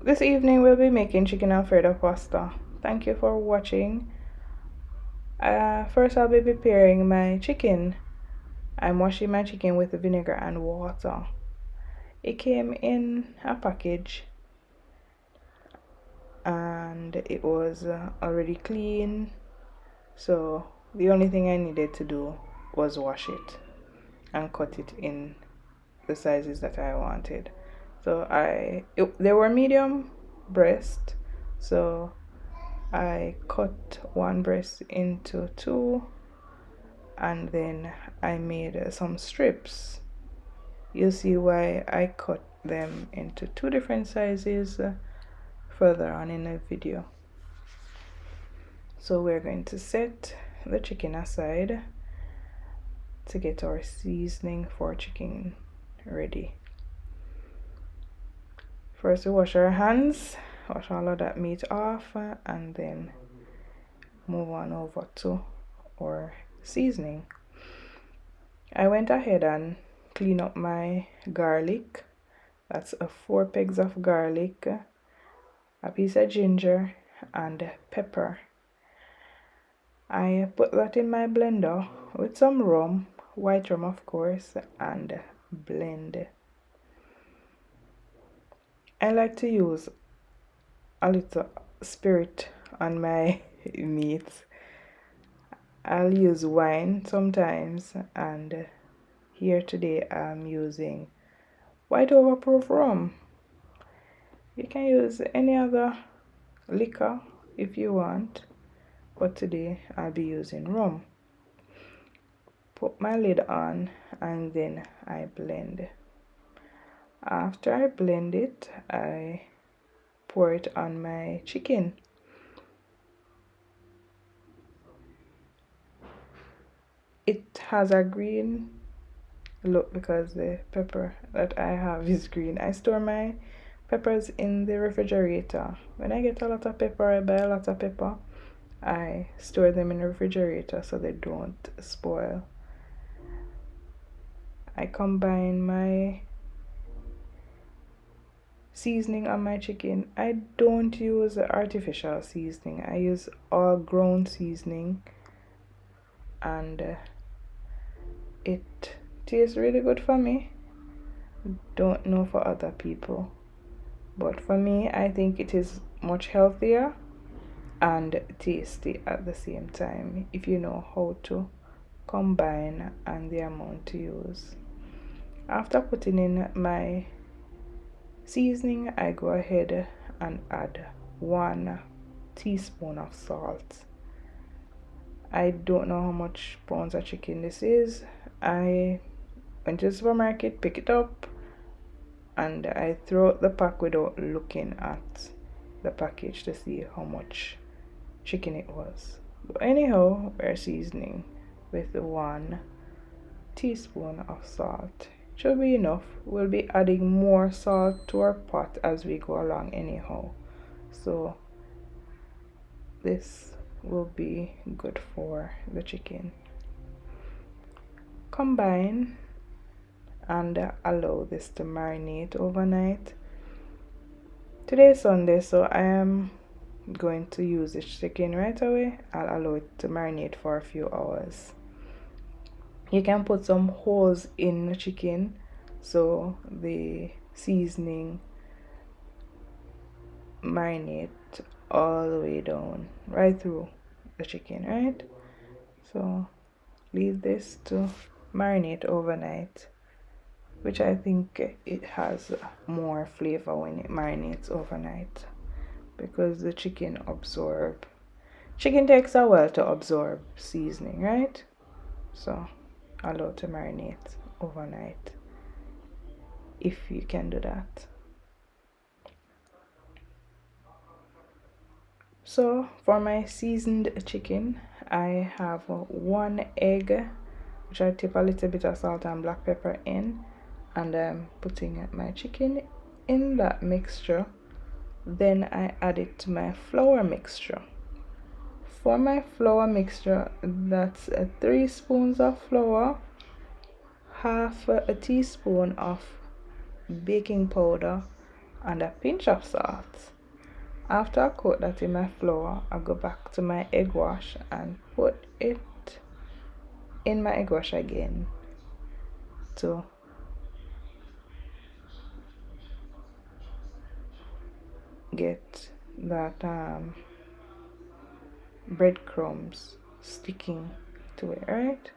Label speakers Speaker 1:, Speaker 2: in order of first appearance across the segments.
Speaker 1: this evening we'll be making chicken Alfredo pasta. Thank you for watching. First I'll be preparing my chicken. I'm washing my chicken with vinegar and water. It came in a package and it was already clean, so the only thing I needed to do was wash it and cut it in the sizes that I wanted. So they were medium breast, so I cut one breast into two, and then I made some strips. You'll see why I cut them into two different sizes further on in the video. So we're going to set the chicken aside to get our seasoning for chicken ready. First we wash our hands, wash all of that meat off, and then move on over to our seasoning. I went ahead and clean up my garlic. That's 4 pegs of garlic, a piece of ginger, and pepper. I put that in my blender with some rum, white rum of course, and blend. I like to use a little spirit on my meat. I'll use wine sometimes, and here today I'm using white overproof rum. You can use any other liquor if you want, but today I'll be using rum. Put my lid on and then I blend. After I blend it, I pour it on my chicken. It has a green look because the pepper that I have is green. I store my peppers in the refrigerator. When I get a lot of pepper, I buy a lot of pepper. I store them in the refrigerator so they don't spoil. I combine my seasoning on my chicken. I don't use artificial seasoning. I use all ground seasoning, and it tastes really good for me. Don't know for other people, but for me I think it is much healthier and tasty at the same time if you know how to combine and the amount to use. After putting in my seasoning, I go ahead and add 1 teaspoon of salt. I don't know how much pounds of chicken this is. I went to the supermarket, pick it up, and I throw out the pack without looking at the package to see how much chicken it was. But anyhow, we're seasoning with 1 teaspoon of salt. Should be enough. We'll be adding more salt to our pot as we go along anyhow, so this will be good for the chicken. Combine and allow this to marinate overnight. Today is Sunday, so I am going to use this chicken right away. I'll allow it to marinate for a few hours. You can put some holes in the chicken so the seasoning marinate all the way down right through the chicken, right? So leave this to marinate overnight, which I think it has more flavor when it marinates overnight, because the chicken takes a while to absorb seasoning, right? So allow to marinate overnight if you can do that. So for my seasoned chicken, I have 1 egg, which I tip a little bit of salt and black pepper in, and I'm putting my chicken in that mixture. Then I add it to my flour mixture. For my flour mixture, that's 3 spoons of flour, half a teaspoon of baking powder, and a pinch of salt. After I coat that in my flour, I go back to my egg wash and put it in my egg wash again to get that breadcrumbs sticking to it, right?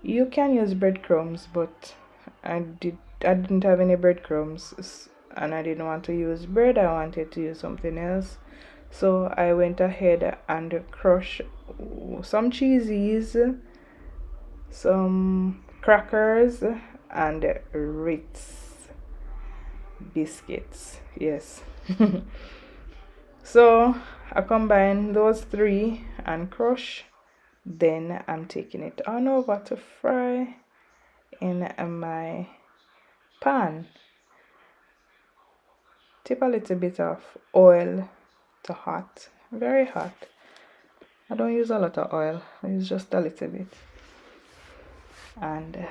Speaker 1: You can use breadcrumbs, but I didn't have any breadcrumbs and I didn't want to use bread. I wanted to use something else. So I went ahead and crushed some cheesies, some crackers, and Ritz biscuits. Yes. So I combine those three and crush. Then I'm taking it on over to fry in my pan. Tip a little bit of oil to hot, very hot. I don't use a lot of oil, I use just a little bit. And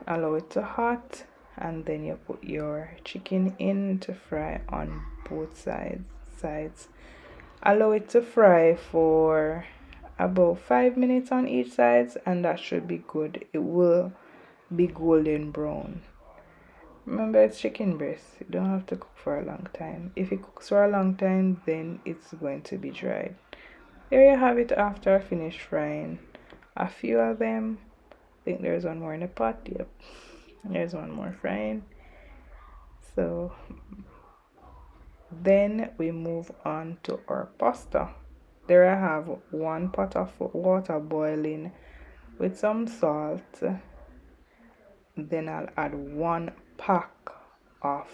Speaker 1: allow it to hot, and then you put your chicken in to fry on both sides. Allow it to fry for about 5 minutes on each side, and that should be good. It will be golden brown. Remember, it's chicken breast. You don't have to cook for a long time. If it cooks for a long time, then it's going to be dried. There you have it after I finish frying a few of them. I think there's one more in the pot. Yep, there's one more frying. So then we move on to our pasta. There I have 1 pot of water boiling with some salt. Then I'll add 1 pack of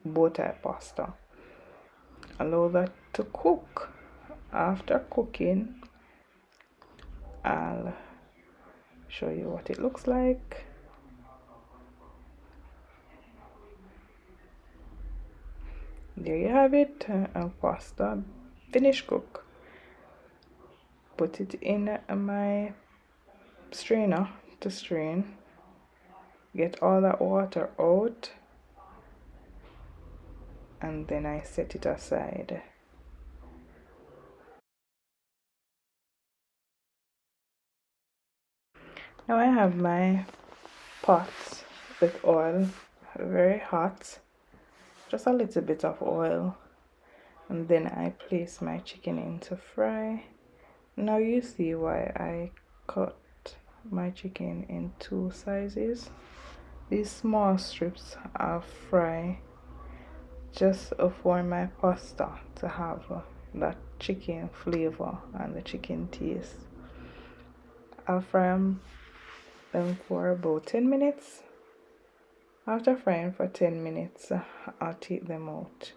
Speaker 1: bow tie pasta. Allow that to cook. After cooking, I'll show you what it looks like. There you have it, pasta finished cook. Put it in my strainer to strain. Get all that water out, and then I set it aside. Now I have my pot with oil, very hot, just a little bit of oil, and then I place my chicken in to fry. Now you see why I cut my chicken in 2 sizes. These small strips I'll fry just for my pasta to have that chicken flavor and the chicken taste. I'll fry them for about 10 minutes. After frying for 10 minutes, I'll take them out.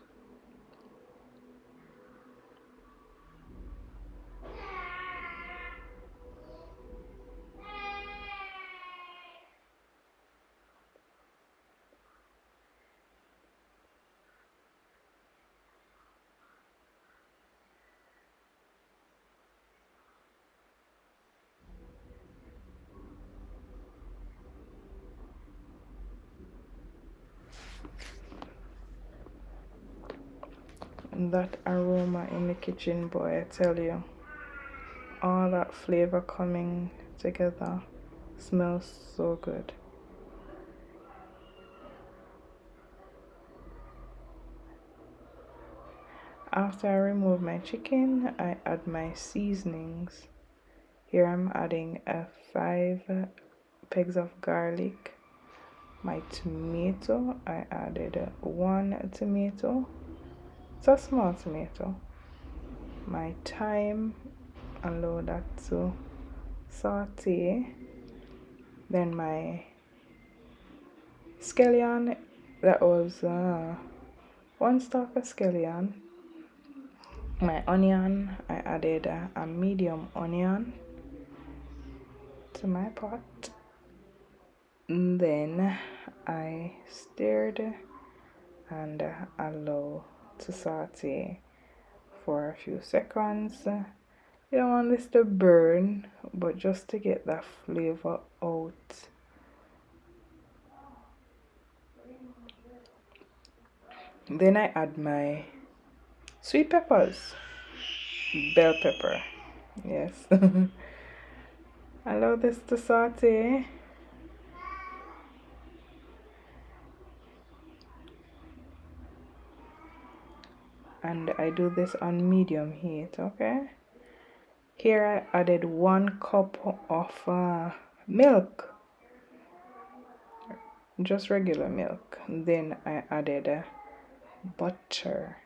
Speaker 1: That aroma in the kitchen, boy, I tell you, all that flavor coming together smells so good. After I remove my chicken, I add my seasonings. Here I'm adding 5 pegs of garlic. My tomato, I added 1 tomato. It's a small tomato. My thyme, allow that to saute. Then my scallion, that was 1 stalk of scallion. My onion, I added a medium onion to my pot. And then I stirred and allow to saute for a few seconds. You don't want this to burn, but just to get that flavor out. Then I add my sweet peppers, bell pepper. Yes. Allow this to saute. And I do this on medium heat, okay? Here I added 1 cup of milk, just regular milk. Then I added butter.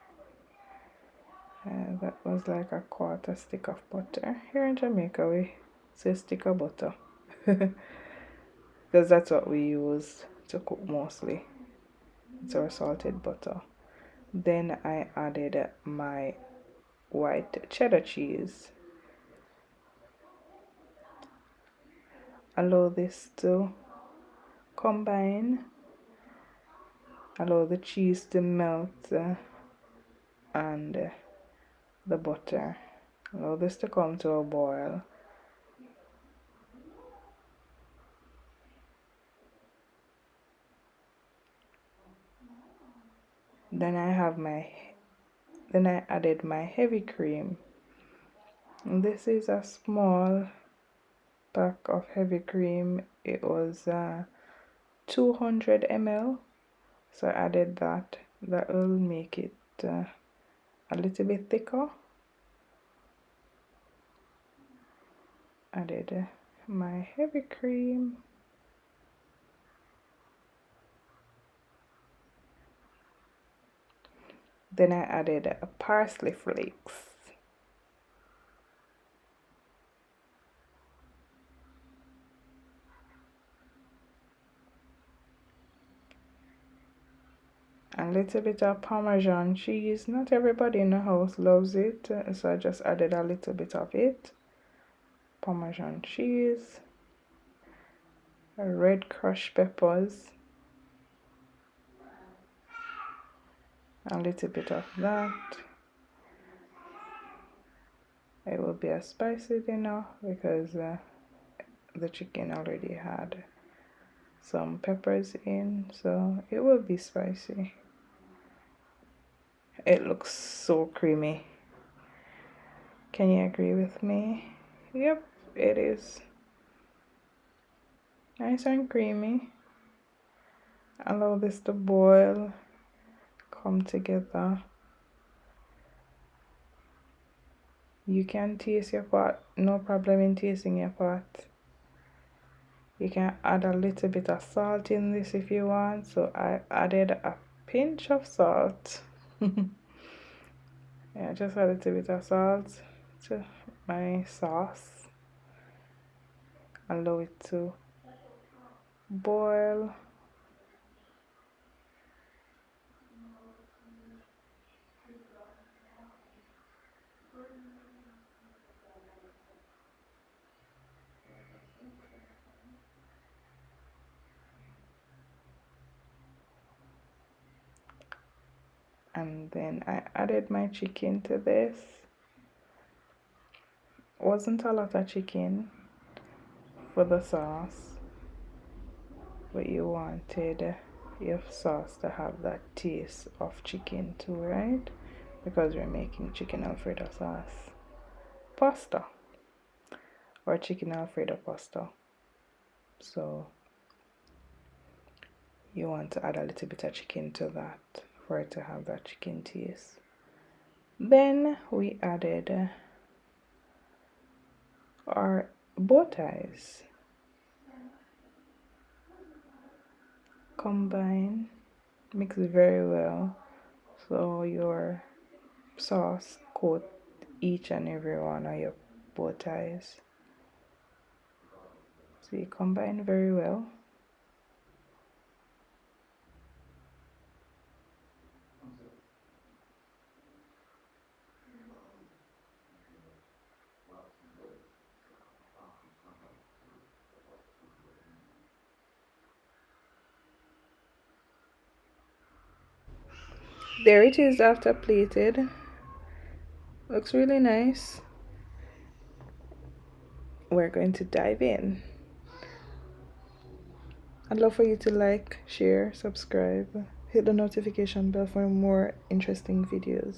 Speaker 1: That was like a 1/4 stick of butter. Here in Jamaica we say stick of butter because that's what we use to cook mostly. It's our salted butter. Then I added my white cheddar cheese. Allow this to combine. Allow the cheese to melt and the butter. Allow this to come to a boil. Then I added my heavy cream. And this is a small pack of heavy cream. It was 200 ml. So I added that. That will make it a little bit thicker. Added my heavy cream. Then I added parsley flakes. A little bit of Parmesan cheese. Not everybody in the house loves it, so I just added a little bit of it. Parmesan cheese, red crushed peppers, a little bit of that. It will be as spicy enough because the chicken already had some peppers in, so it will be spicy. It looks so creamy. Can you agree with me? Yep, it is nice and creamy. Allow this to boil, come together. You can taste your pot, no problem in tasting your pot. You can add a little bit of salt in this if you want, so I added a pinch of salt. Yeah, just a little bit of salt to my sauce. Allow it to boil. And then I added my chicken to this. Wasn't a lot of chicken for the sauce, but you wanted your sauce to have that taste of chicken too, right? Because we're making chicken Alfredo sauce pasta or chicken Alfredo pasta, so you want to add a little bit of chicken to that for it to have that chicken taste. Then we added our bow ties. Combine, mix it very well so your sauce coat each and every one of your bow ties. So you combine very well. There it is after plated. Looks really nice. We're going to dive in. I'd love for you to like, share, subscribe. hit the notification bell for more interesting videos.